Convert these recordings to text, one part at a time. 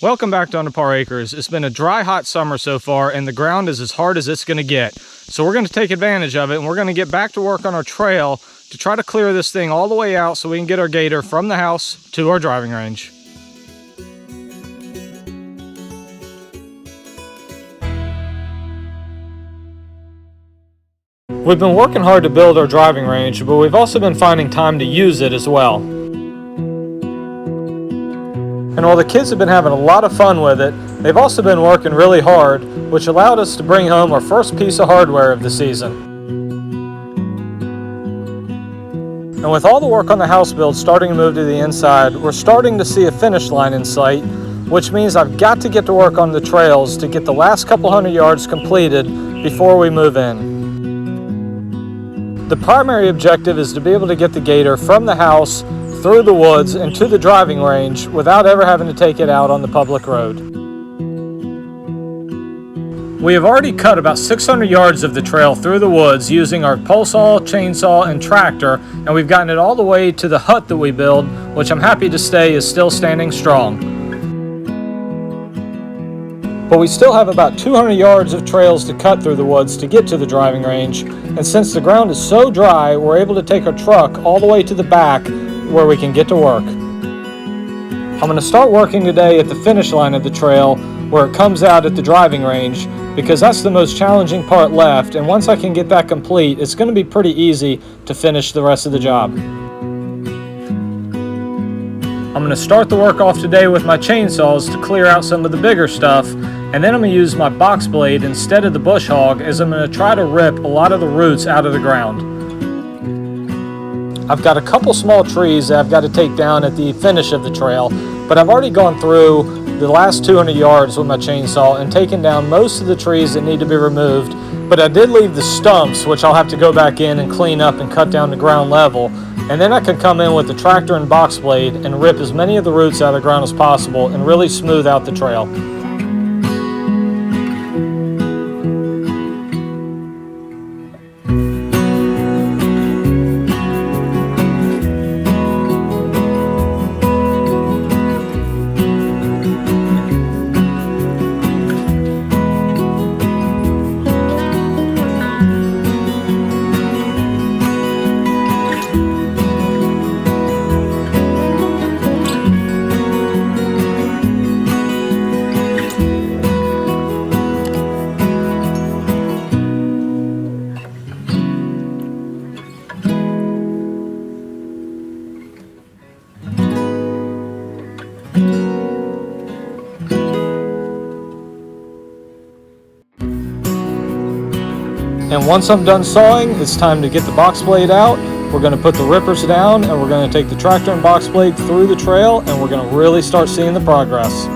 Welcome back to Under Par Acres. It's been a dry, hot summer so far, and the ground is as hard as it's going to get. So we're going to take advantage of it, and we're going to get back to work on our trail to try to clear this thing all the way out so we can get our gator from the house to our driving range. We've been working hard to build our driving range, but we've also been finding time to use it as well. And while the kids have been having a lot of fun with it, they've also been working really hard, which allowed us to bring home our first piece of hardware of the season. And with all the work on the house build starting to move to the inside, we're starting to see a finish line in sight, which means I've got to get to work on the trails to get the last couple hundred yards completed before we move in. The primary objective is to be able to get the gator from the house through the woods and to the driving range without ever having to take it out on the public road. We have already cut about 600 yards of the trail through the woods using our pole saw, chainsaw, and tractor, and we've gotten it all the way to the hut that we build, which I'm happy to say is still standing strong. But we still have about 200 yards of trails to cut through the woods to get to the driving range, and since the ground is so dry, we're able to take our truck all the way to the back where we can get to work. I'm going to start working today at the finish line of the trail where it comes out at the driving range because that's the most challenging part left, and once I can get that complete, it's going to be pretty easy to finish the rest of the job. I'm going to start the work off today with my chainsaws to clear out some of the bigger stuff, and then I'm going to use my box blade instead of the bush hog as I'm going to try to rip a lot of the roots out of the ground. I've got a couple small trees that I've got to take down at the finish of the trail, but I've already gone through the last 200 yards with my chainsaw and taken down most of the trees that need to be removed, but I did leave the stumps, which I'll have to go back in and clean up and cut down to ground level, and then I can come in with the tractor and box blade and rip as many of the roots out of the ground as possible and really smooth out the trail. And once I'm done sawing, it's time to get the box blade out. We're going to put the rippers down, and we're going to take the tractor and box blade through the trail, and we're going to really start seeing the progress.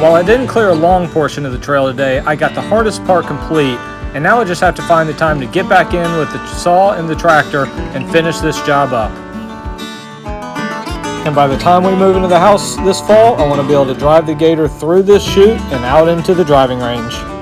While I didn't clear a long portion of the trail today, I got the hardest part complete, and now I just have to find the time to get back in with the saw and the tractor and finish this job up. And by the time we move into the house this fall, I want to be able to drive the gator through this chute and out into the driving range.